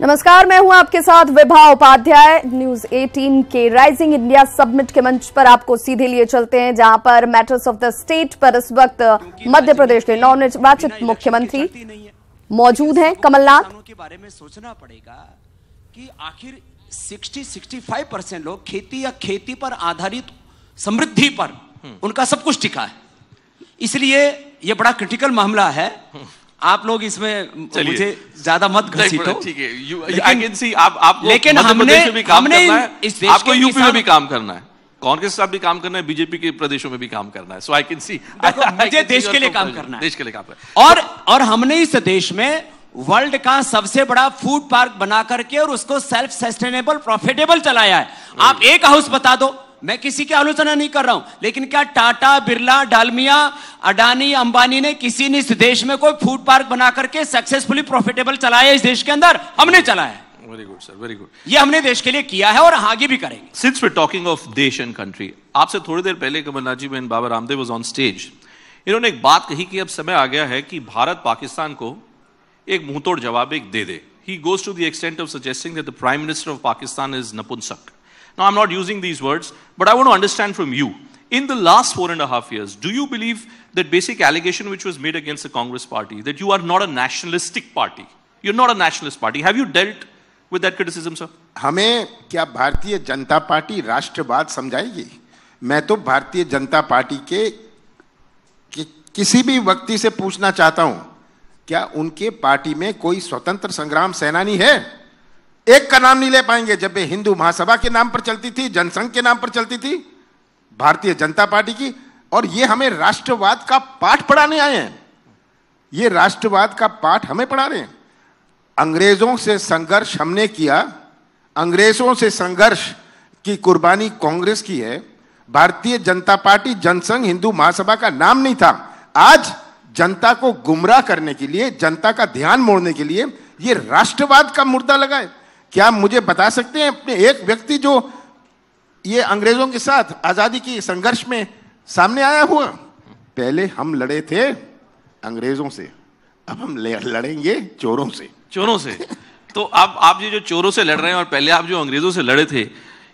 नमस्कार, मैं हूं आपके साथ विभा उपाध्याय। न्यूज 18 के राइजिंग इंडिया समिट के मंच पर आपको सीधे लिए चलते हैं, जहां पर मैटर्स ऑफ द स्टेट पर इस वक्त मध्य प्रदेश के नवनिर्वाचित मुख्यमंत्री मौजूद हैं कमलनाथ। के बारे में सोचना पड़ेगा कि आखिर 60-65% लोग खेती या खेती पर आधारित समृद्धि पर उनका सब कुछ टिका है। इसलिए यह बड़ा क्रिटिकल मामला है। आप लोग इसमें मुझे ज्यादा मत घसीटो। ठीक है, आई कैन सी आपको लेकिन हमने भी काम करना है, इस देश आपको यूपी में भी काम करना है, कांग्रेस के साथ भी काम करना है, बीजेपी के प्रदेशों में भी काम करना है। सो आई कैन सी मुझे देश के लिए काम करना है, देश के लिए काम करना है। और हमने इस देश में वर्ल्ड का सबसे बड़ा फूड पार्क बना करके और उसको सेल्फ सस्टेनेबल प्रॉफिटेबल चलाया है। आप एक हाउस बता दो, मैं किसी की आलोचना नहीं कर रहा हूं, लेकिन क्या टाटा, बिरला, डालमिया, अडानी, अंबानी ने किसी ने इस देश में कोई फूड पार्क बना करके सक्सेसफुली प्रॉफिटेबल चलाया इस देश के अंदर? हमने चलाया है। Very good sir, very good. ये हमने देश के लिए किया है और आगे भी करेंगे। सिंस वी टॉकिंग ऑफ देश एंड कंट्री, आपसे थोड़ी देर पहले कमलनाथ जी बहन Baba Ramdev was on stage. इन्होंने एक बात कही कि अब समय आ गया है कि भारत पाकिस्तान को एक मुंहतोड़ जवाब दे दे। He goes to the extent of suggesting that the Prime Minister of Pakistan is Napunsak. Now, I'm not using these words, but I want to understand from you. In the last 4.5 years, do you believe that basic allegation which was made against the Congress party, that you are not a nationalistic party, you're not a nationalist party, have you dealt with that criticism, sir? हमें क्या Bharatiya Janata party राष्ट्रवाद समझाएगी? मैं तो Bharatiya Janata party के किसी भी व्यक्ति से पूछना चाहता हूं, क्या उनके पार्टी में कोई स्वतंत्र संग्राम सेनानी है? एक का नाम नहीं ले पाएंगे। जब वे हिंदू महासभा के नाम पर चलती थी, जनसंघ के नाम पर चलती थी, भारतीय जनता पार्टी की, और ये हमें राष्ट्रवाद का पाठ पढ़ाने आए हैं। ये राष्ट्रवाद का पाठ हमें पढ़ा रहे हैं। अंग्रेजों से संघर्ष हमने किया, अंग्रेजों से संघर्ष की कुर्बानी कांग्रेस की है। भारतीय जनता पार्टी, जनसंघ, हिंदू महासभा का नाम नहीं था। आज जनता को गुमराह करने के लिए, जनता का ध्यान मोड़ने के लिए ये राष्ट्रवाद का मुर्दा लगा है। क्या मुझे बता सकते हैं अपने एक व्यक्ति जो ये अंग्रेजों के साथ आजादी की संघर्ष में सामने आया हुआ? पहले हम लड़े थे अंग्रेजों से, अब हम लड़ेंगे चोरों से। चोरों से? तो आप ये जो चोरों से लड़ रहे हैं और पहले आप जो अंग्रेजों से लड़े थे,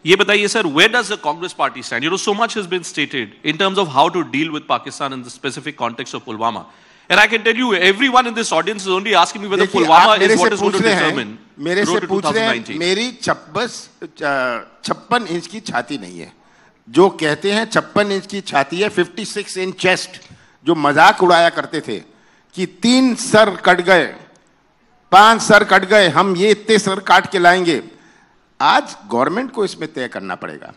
ये बताइए sir, where does the Congress party stand? You know, so much has been stated in terms of how to deal with Pakistan in the specific context of Pulwama. And I can tell you, everyone in this audience is only asking me whether Pulwama is what is going to determine. मेरे से पूछ रहे हैं, मेरी 56 inch की छाती नहीं है। जो कहते हैं 56 इंच की छाती है, 56 इंच चेस्ट, जो मजाक उड़ाया करते थे कि 3 सर कट गए, 5 सर कट गए, हम ये इतने सर काट के लाएंगे। आज गवर्नमेंट को इसमें तय करना पड़ेगा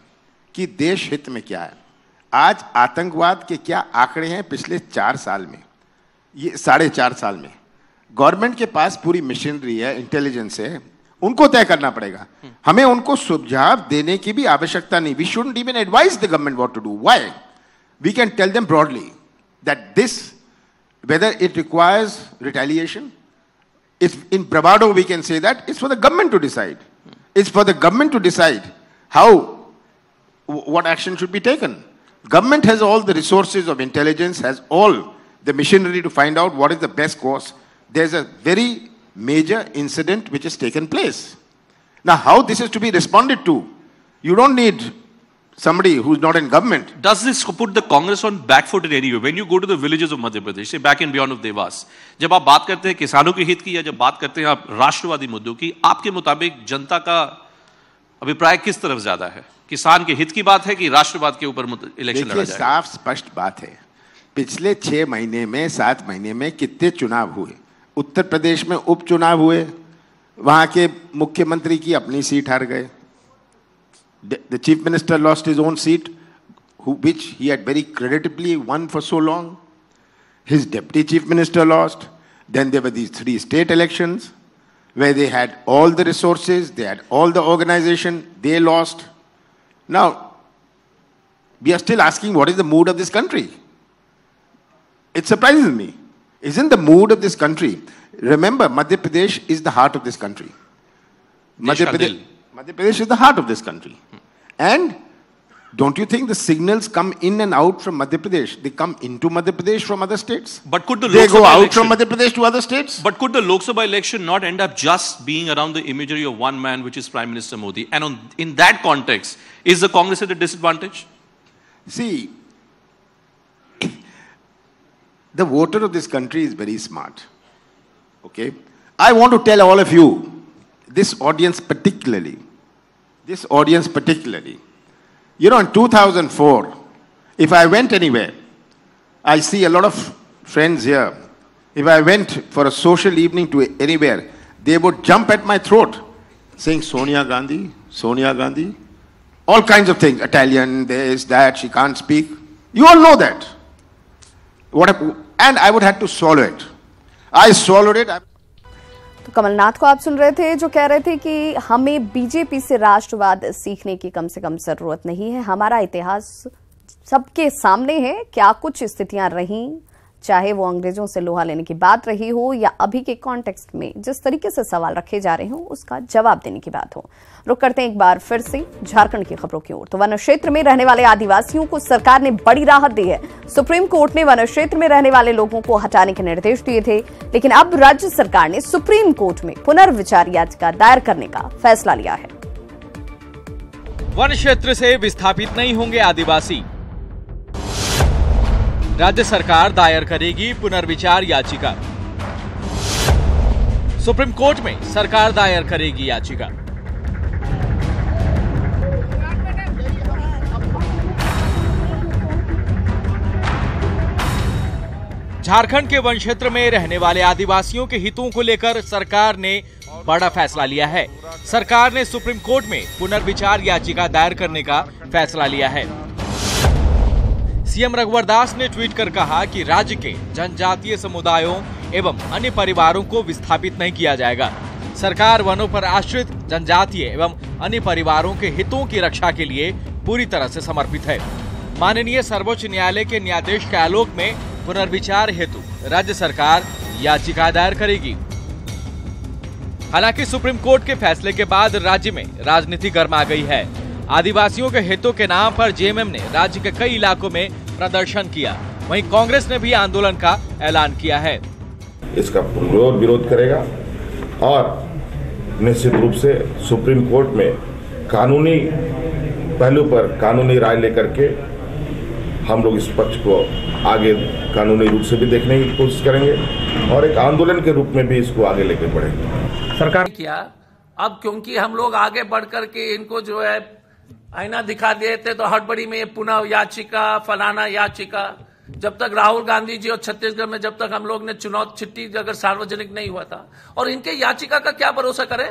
कि देश हित में क्या है। आज आतंकवाद के क्या आंकड़े हैं पिछले 4 साल में, ये 4.5 साल में। गवर्नमेंट के पास पूरी मशीनरी है, इंटेलिजेंस है, उनको तय करना पड़ेगा। हमें उनको सुझाव देने की भी आवश्यकता नहीं। We shouldn't even advise the government what to do. Why? We can tell them broadly that this, whether it requires retaliation, it's in bravado we can say that it's for the government to decide. It's for the government to decide what action should be taken. Government has all the resources of intelligence, has all the machinery to find out what is the best course. There's a very major incident which has taken place. Now, how this is to be responded to? You don't need somebody who's not in government. Does this put the Congress on back foot in any way? When you go to the villages of Madhya Pradesh, say back and beyond of Devas, जब आप बात करते हैं किसानों के हित की या जब बात करते हैं आप राष्ट्रवादी मुद्दों की, आपके मुताबिक जनता का अभिप्राय किस तरफ ज्यादा है? किसान के हित की बात है कि राष्ट्रवाद के ऊपर इलेक्शन लड़ा जाएगा? साफ स्पष्ट बात है। पिछले 6 महीने में, 7 महीने में कितने चुनाव हुए? उत्तर प्रदेश में उपचुनाव हुए, वहां के मुख्यमंत्री की अपनी सीट हार गए। The chief minister lost his own seat, which he had very creditably won for so long. His deputy chief minister lost. Then there were these 3 state elections where they had all the resources, they had all the organization, they lost. Now, we are still asking what is the mood of this country. It surprises me. Isn't the mood of this country? Remember, Madhya Pradesh is the heart of this country. Madhya Pradesh is the heart of this country. And Don't you think the signals come in and out from Madhya Pradesh? They come into Madhya Pradesh from other states? But could the They Lok go Sabha out election, from Madhya Pradesh to other states? But could the Lok Sabha election not end up just being around the imagery of one man, which is Prime Minister Modi? And in that context, is the Congress at a disadvantage? See, the voter of this country is very smart. Okay? I want to tell all of you, this audience particularly, you know, in 2004, if I went anywhere, I see a lot of friends here. If I went for a social evening to anywhere, they would jump at my throat saying, Sonia Gandhi, all kinds of things, Italian, this, that, she can't speak. You all know that. And I would have to swallow it. I swallowed it. तो कमलनाथ को आप सुन रहे थे जो कह रहे थे कि हमें बीजेपी से राष्ट्रवाद सीखने की कम से कम जरूरत नहीं है, हमारा इतिहास सबके सामने है, क्या कुछ स्थितियां रहीं, चाहे वो अंग्रेजों से लोहा लेने की बात रही हो या अभी के कॉन्टेक्स्ट में जिस तरीके से सवाल रखे जा रहे हो उसका जवाब देने की बात हो। रुक करते हैं एक बार फिर से झारखंड की खबरों की ओर। तो वन क्षेत्र में रहने वाले आदिवासियों को सरकार ने बड़ी राहत दी है। सुप्रीम कोर्ट ने वन क्षेत्र में रहने वाले लोगों को हटाने के निर्देश दिए थे, लेकिन अब राज्य सरकार ने सुप्रीम कोर्ट में पुनर्विचार याचिका दायर करने का फैसला लिया है। वन क्षेत्र से विस्थापित नहीं होंगे आदिवासी, राज्य सरकार दायर करेगी पुनर्विचार याचिका। सुप्रीम कोर्ट में सरकार दायर करेगी याचिका। झारखंड के वन क्षेत्र में रहने वाले आदिवासियों के हितों को लेकर सरकार ने बड़ा फैसला लिया है। सरकार ने सुप्रीम कोर्ट में पुनर्विचार याचिका दायर करने का फैसला लिया है। सीएम रघुवर दास ने ट्वीट कर कहा कि राज्य के जनजातीय समुदायों एवं अन्य परिवारों को विस्थापित नहीं किया जाएगा। सरकार वनों पर आश्रित जनजातीय एवं अन्य परिवारों के हितों की रक्षा के लिए पूरी तरह से समर्पित है। माननीय सर्वोच्च न्यायालय के न्यायाधीश के आलोक में पुनर्विचार हेतु राज्य सरकार याचिका दायर करेगी। हालांकि सुप्रीम कोर्ट के फैसले के बाद राज्य में राजनीति गर्मा गई है। आदिवासियों के हितों के नाम पर जेएमएम ने राज्य के कई इलाकों में प्रदर्शन किया, वहीं कांग्रेस ने भी आंदोलन का ऐलान किया है। इसका विरोध करेगा और निश्चित रूप से सुप्रीम कोर्ट में कानूनी पहलू पर कानूनी राय लेकर के हम लोग इस पक्ष को आगे कानूनी रूप से भी देखने की कोशिश करेंगे और एक आंदोलन के रूप में भी इसको आगे लेकर बढ़ेंगे। सरकार किया, अब क्योंकि हम लोग आगे बढ़ करके इनको जो है आईना दिखा दिए थे तो हड़बड़ी में ये पुनः याचिका फलाना याचिका, जब तक राहुल गांधी जी और छत्तीसगढ़ में जब तक हम लोग ने चुनाव चिट्ठी अगर सार्वजनिक नहीं हुआ था, और इनके याचिका का क्या भरोसा करें।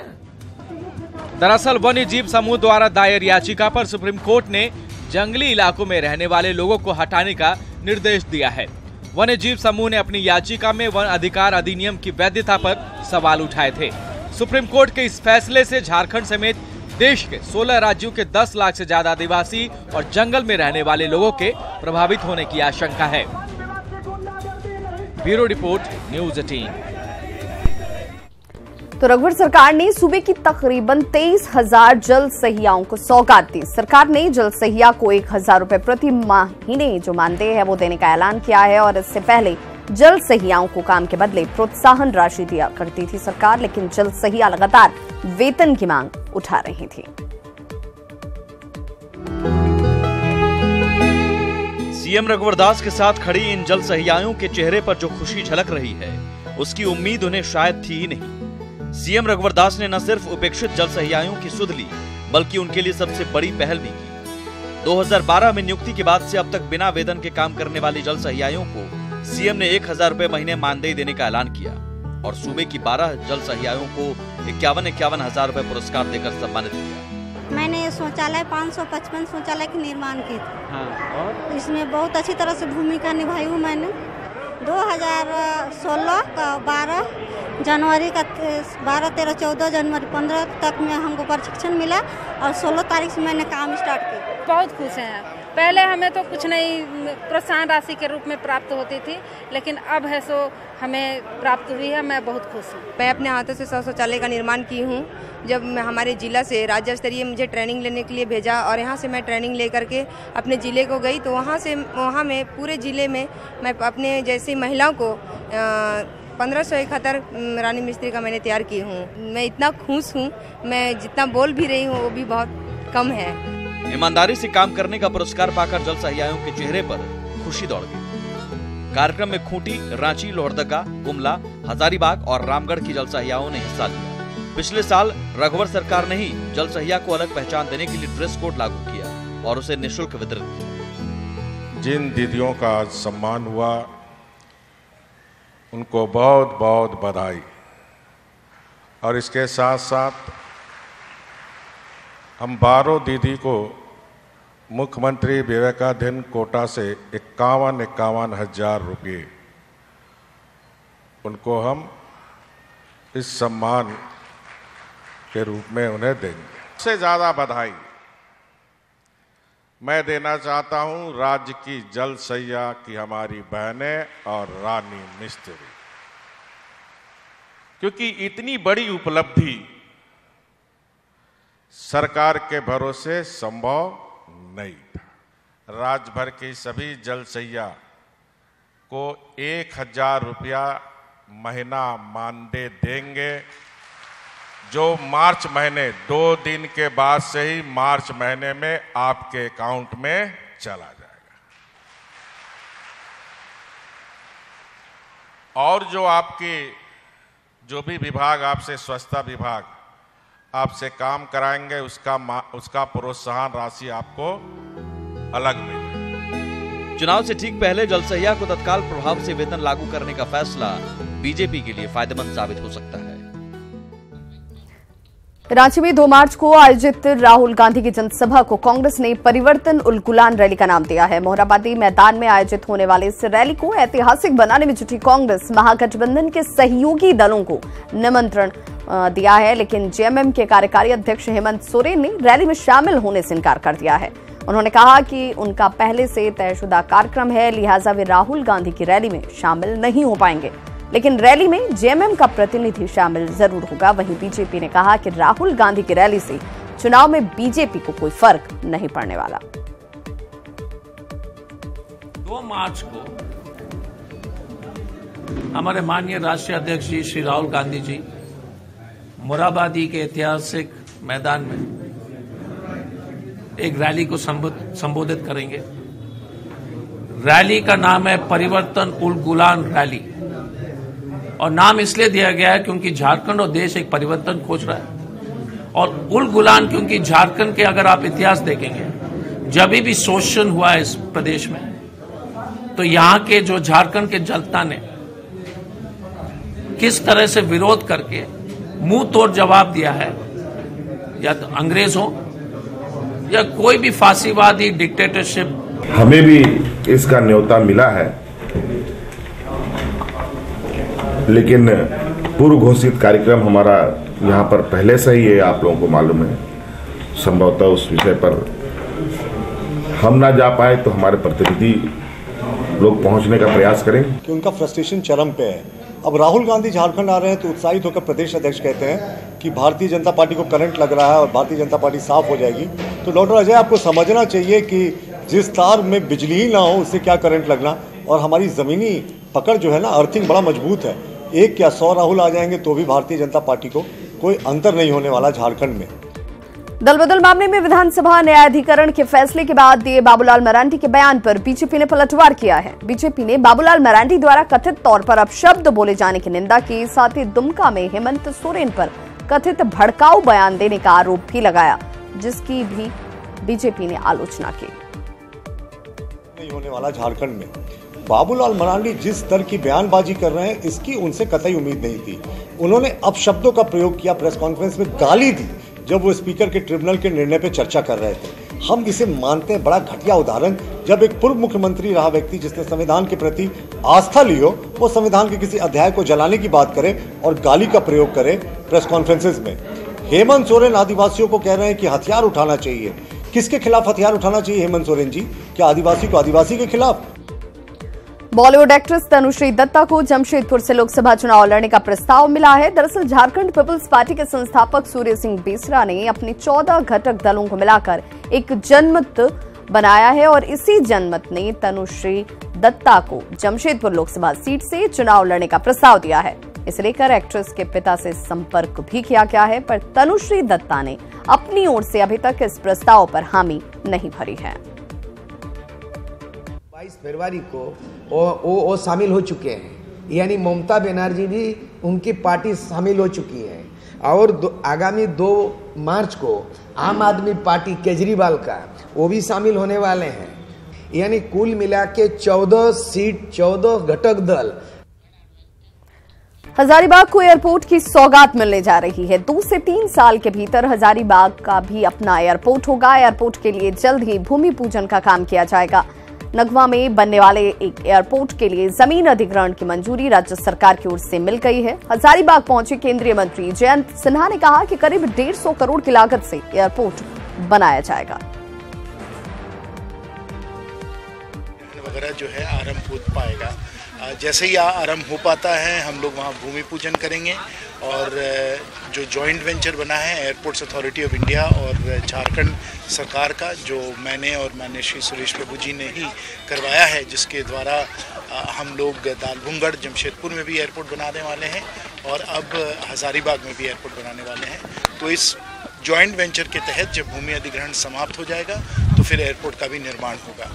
दरअसल वन्य जीव समूह द्वारा दायर याचिका पर सुप्रीम कोर्ट ने जंगली इलाकों में रहने वाले लोगों को हटाने का निर्देश दिया है। वन्य जीव समूह ने अपनी याचिका में वन अधिकार अधिनियम की वैधता पर सवाल उठाए थे। सुप्रीम कोर्ट के इस फैसले से झारखंड समेत देश के 16 राज्यों के 10 लाख से ज्यादा आदिवासी और जंगल में रहने वाले लोगों के प्रभावित होने की आशंका है। Bureau report, news 18। तो रघुवर सरकार ने सूबे की तकरीबन 23,000 जल सहियाओं को सौगात दी। सरकार ने जल सहिया को 1,000 रुपए प्रति महीने जो मानदेय है वो देने का ऐलान किया है, और इससे पहले जल सहियाओं को काम के बदले प्रोत्साहन राशि दिया करती थी सरकार, लेकिन जल सहिया लगातार वेतन की मांग उठा रही थी। सीएम रघुवर दास के साथ खड़ी इन जल सहियाओं के चेहरे पर जो खुशी झलक रही है उसकी उम्मीद उन्हें शायद थी ही नहीं। सीएम रघुवर दास ने न सिर्फ उपेक्षित जल सहियाओं की सुध ली बल्कि उनके लिए सबसे बड़ी पहल भी की। 2012 में नियुक्ति के बाद से अब तक बिना वेतन के काम करने वाली जल सहियाओं को सीएम ने 1,000 रुपए महीने मानदेय देने का ऐलान किया और सूबे की 12 जल सहियाओं को 51 हजार रुपए पुरस्कार देकर सम्मानित किया। मैंने शौचालय 555 शौचालय के निर्माण किए थे। और इसमें बहुत अच्छी तरह से भूमिका निभाई हूँ मैंने। 2016 का 12 जनवरी का 12, 13, 14 जनवरी 15 तक में हमको प्रशिक्षण मिला और 16 तारीख से मैंने काम स्टार्ट किया। बहुत खुश हैं। पहले हमें तो कुछ नहीं प्रोत्साहन राशि के रूप में प्राप्त होती थी, लेकिन अब है सो हमें प्राप्त हुई है। मैं बहुत खुश हूँ। मैं अपने हाथों से शौचालय का निर्माण की हूँ। जब मैं हमारे जिला से राज्य स्तरीय मुझे ट्रेनिंग लेने के लिए भेजा और यहाँ से मैं ट्रेनिंग लेकर के अपने ज़िले को गई, तो वहाँ में पूरे ज़िले में मैं अपने जैसी महिलाओं को 1571 रानी मिस्त्री का मैंने तैयार की हूँ। मैं इतना खुश हूँ, मैं जितना बोल भी रही हूँ वो भी बहुत कम है। ईमानदारी से काम करने का पुरस्कार पाकर जल सहियायों के चेहरे पर खुशी दौड़ गई। कार्यक्रम में खूंटी, रांची, लोहरदगा, गुमला, हजारीबाग और रामगढ़ की जल सहियाओं ने हिस्सा लिया। पिछले साल रघुवर सरकार ने ही जल सहिया को अलग पहचान देने के लिए ड्रेस कोड लागू किया और उसे निःशुल्क वितरित किया। जिन दीदियों का आज सम्मान हुआ उनको बहुत बहुत बधाई। और इसके साथ साथ हम 12 दीदी को मुख्यमंत्री विवेकाधीन कोटा से 51 हजार रुपये उनको हम इस सम्मान के रूप में उन्हें देंगे। सबसे ज्यादा बधाई मैं देना चाहता हूं राज्य की जल सैया की हमारी बहनें और रानी मिस्त्री, क्योंकि इतनी बड़ी उपलब्धि सरकार के भरोसे संभव नहीं था। राज्य भर की सभी जल सैया को 1000 रुपया महीना मानदेय देंगे, जो मार्च महीने 2 दिन के बाद से ही मार्च महीने में आपके अकाउंट में चला जाएगा। और जो आपके जो भी विभाग आपसे स्वच्छता विभाग आपसे काम कराएंगे उसका प्रोत्साहन राशि आपको अलग मिलेगी। चुनाव से ठीक पहले जल सहिया को तत्काल प्रभाव से वेतन लागू करने का फैसला बीजेपी के लिए फायदेमंद साबित हो सकता है। रांची में 2 मार्च को आयोजित राहुल गांधी की जनसभा को कांग्रेस ने परिवर्तन उल गुलान रैली का नाम दिया है। मोहराबादी मैदान में आयोजित होने वाले इस रैली को ऐतिहासिक बनाने में जुटी कांग्रेस महागठबंधन के सहयोगी दलों को निमंत्रण दिया है, लेकिन जेएमएम के कार्यकारी अध्यक्ष हेमंत सोरेन ने रैली में शामिल होने से इनकार कर दिया है। उन्होंने कहा कि उनका पहले से तयशुदा कार्यक्रम है, लिहाजा वे राहुल गांधी की रैली में शामिल नहीं हो पाएंगे, लेकिन रैली में जेएमएम का प्रतिनिधि शामिल जरूर होगा। वहीं बीजेपी ने कहा कि राहुल गांधी की रैली से चुनाव में बीजेपी को कोई फर्क नहीं पड़ने वाला। 2 मार्च को हमारे माननीय राष्ट्रीय अध्यक्ष जी श्री राहुल गांधी जी मोरहाबादी के ऐतिहासिक मैदान में एक रैली को संबोधित करेंगे। रैली का नाम है परिवर्तन उल गुलान रैली, और नाम इसलिए दिया गया है क्योंकि झारखंड और देश एक परिवर्तन खोज रहा है। और उल गुलान क्योंकि झारखंड के अगर आप इतिहास देखेंगे, जब भी शोषण हुआ है इस प्रदेश में, तो यहाँ के जो झारखंड के जनता ने किस तरह से विरोध करके मुंह तोड़ जवाब दिया है, या तो अंग्रेज हो या कोई भी फांसीवादी डिक्टेटरशिप। हमें भी इसका न्योता मिला है, लेकिन पूर्व घोषित कार्यक्रम हमारा यहाँ पर पहले से ही है, आप लोगों को मालूम है। संभवतः उस विषय पर हम ना जा पाए तो हमारे प्रतिनिधि लोग पहुंचने का प्रयास करेंगे कि उनका फ्रस्ट्रेशन चरम पे है। अब राहुल गांधी झारखंड आ रहे हैं तो उत्साहित होकर प्रदेश अध्यक्ष कहते हैं कि भारतीय जनता पार्टी को करंट लग रहा है और भारतीय जनता पार्टी साफ हो जाएगी। तो डॉक्टर अजय, आपको समझना चाहिए कि जिस तार में बिजली ही ना हो उससे क्या करंट लगना, और हमारी जमीनी पकड़ जो है ना, अर्थिंग बड़ा मजबूत है। 1 या 100 राहुल आ जाएंगे तो भी भारतीय जनता पार्टी को कोई अंतर नहीं होने वाला झारखंड में। दल बदल मामले में विधानसभा न्यायाधिकरण के फैसले के बाद दिए बाबूलाल मरांडी के बयान पर बीजेपी ने पलटवार किया है। बीजेपी ने बाबूलाल मरांडी द्वारा कथित तौर पर अपशब्द बोले जाने की निंदा की, साथ ही दुमका में हेमंत सोरेन पर कथित भड़काऊ बयान देने का आरोप भी लगाया, जिसकी भी बीजेपी ने आलोचना की। नहीं होने वाला झारखंड में बाबूलाल मरांडी जिस स्तर की बयानबाजी कर रहे हैं, इसकी उनसे कतई उम्मीद नहीं थी। उन्होंने अपशब्दों का प्रयोग किया, प्रेस कॉन्फ्रेंस में गाली दी जब वो स्पीकर के ट्रिब्यूनल के निर्णय पे चर्चा कर रहे थे। हम इसे मानते हैं बड़ा घटिया उदाहरण, जब एक पूर्व मुख्यमंत्री रहा व्यक्ति जिसने संविधान के प्रति आस्था ली हो, वो संविधान के किसी अध्याय को जलाने की बात करे और गाली का प्रयोग करे प्रेस कॉन्फ्रेंसेस में। हेमंत सोरेन आदिवासियों को कह रहे हैं कि हथियार उठाना चाहिए, किसके खिलाफ हथियार उठाना चाहिए हेमंत सोरेन जी? क्या आदिवासी को आदिवासी के खिलाफ? बॉलीवुड एक्ट्रेस तनुश्री दत्ता को जमशेदपुर से लोकसभा चुनाव लड़ने का प्रस्ताव मिला है। दरअसल झारखंड पीपल्स पार्टी के संस्थापक सूर्य सिंह बेसरा ने अपने 14 घटक दलों को मिलाकर एक जनमत बनाया है और इसी जनमत ने तनुश्री दत्ता को जमशेदपुर लोकसभा सीट से चुनाव लड़ने का प्रस्ताव दिया है। इसे लेकर एक्ट्रेस के पिता से संपर्क भी किया गया है, पर तनुश्री दत्ता ने अपनी ओर से अभी तक इस प्रस्ताव पर हामी नहीं भरी है। 22 फरवरी को वो शामिल हो चुके हैं, यानी ममता बनर्जी भी उनकी पार्टी शामिल हो चुकी है और आगामी 2 मार्च को आम आदमी पार्टी केजरीवाल का वो भी शामिल होने वाले हैं। यानी कुल मिला के 14 सीट, 14 घटक दल। हजारीबाग को एयरपोर्ट की सौगात मिलने जा रही है। 2 से 3 साल के भीतर हजारीबाग का भी अपना एयरपोर्ट होगा। एयरपोर्ट के लिए जल्द ही भूमि पूजन का काम किया जाएगा। नगवा में बनने वाले एक एयरपोर्ट के लिए जमीन अधिग्रहण की मंजूरी राज्य सरकार की ओर से मिल गई है। हजारीबाग पहुंचे केंद्रीय मंत्री जयंत सिन्हा ने कहा कि करीब 150 करोड़ की लागत से एयरपोर्ट बनाया जाएगा। वगैरह जो है आरंभ हो पाएगा। जैसे ही आरंभ हो पाता है हम लोग वहाँ भूमि पूजन करेंगे और जो जॉइंट वेंचर बना है एयरपोर्ट्स अथॉरिटी ऑफ इंडिया और झारखंड सरकार का, जो मैंने और माननीय श्री सुरेश प्रभु जी ने ही करवाया है, जिसके द्वारा हम लोग दालभूंगढ़ जमशेदपुर में भी एयरपोर्ट बनाने वाले हैं और अब हजारीबाग में भी एयरपोर्ट बनाने वाले हैं। तो इस जॉइंट वेंचर के तहत जब भूमि अधिग्रहण समाप्त हो जाएगा तो फिर एयरपोर्ट का भी निर्माण होगा।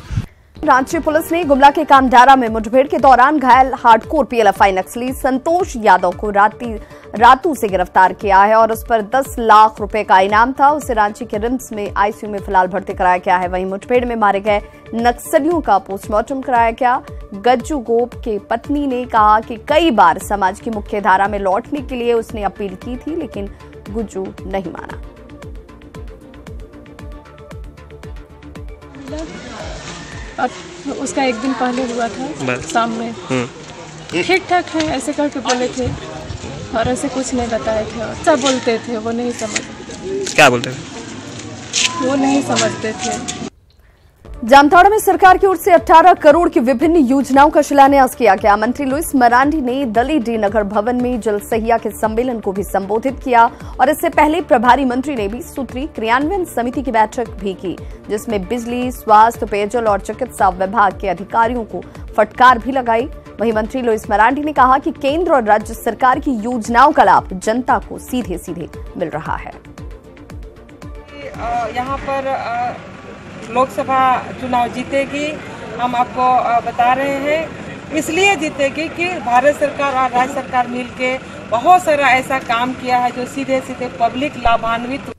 रांची पुलिस ने गुमला के कामडारा में मुठभेड़ के दौरान घायल हार्डकोर पीएलएफआई नक्सली संतोष यादव को रातू से गिरफ्तार किया है और उस पर 10 लाख रुपए का इनाम था। उसे रांची के रिम्स में आईसीयू में फिलहाल भर्ती कराया गया है। वहीं मुठभेड़ में मारे गए नक्सलियों का पोस्टमार्टम कराया गया। गज्जू गोप की पत्नी ने कहा कि कई बार समाज की मुख्य धारा में लौटने के लिए उसने अपील की थी, लेकिन गुज्जू नहीं माना। उसका एक दिन पहले हुआ था शाम में, ठीक ठाक है ऐसे करके बोले थे और ऐसे कुछ नहीं बताए थे और सब बोलते थे, वो नहीं समझते। क्या बोलते थे? वो नहीं समझते थे। जामताड़ा में सरकार की ओर से 18 करोड़ की विभिन्न योजनाओं का शिलान्यास किया गया। मंत्री लुइस मरांडी ने दली डी नगर भवन में जल सहिया के सम्मेलन को भी संबोधित किया और इससे पहले प्रभारी मंत्री ने भी सूत्री क्रियान्वयन समिति की बैठक भी की, जिसमें बिजली, स्वास्थ्य, पेयजल और चिकित्सा विभाग के अधिकारियों को फटकार भी लगाई। वहीं मंत्री लुइस मरांडी ने कहा कि केंद्र और राज्य सरकार की योजनाओं का लाभ जनता को सीधे सीधे मिल रहा है। यहाँ पर लोकसभा चुनाव जीतेगी, हम आपको बता रहे हैं। इसलिए जीतेगी कि भारत सरकार और राज्य सरकार मिलके बहुत सारा ऐसा काम किया है जो सीधे सीधे पब्लिक लाभान्वित।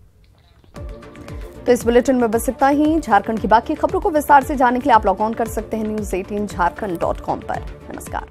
तो इस बुलेटिन में बस इतना ही। झारखंड की बाकी खबरों को विस्तार से जानने के लिए आप लॉग ऑन कर सकते हैं news18jharkhand.com पर। नमस्कार।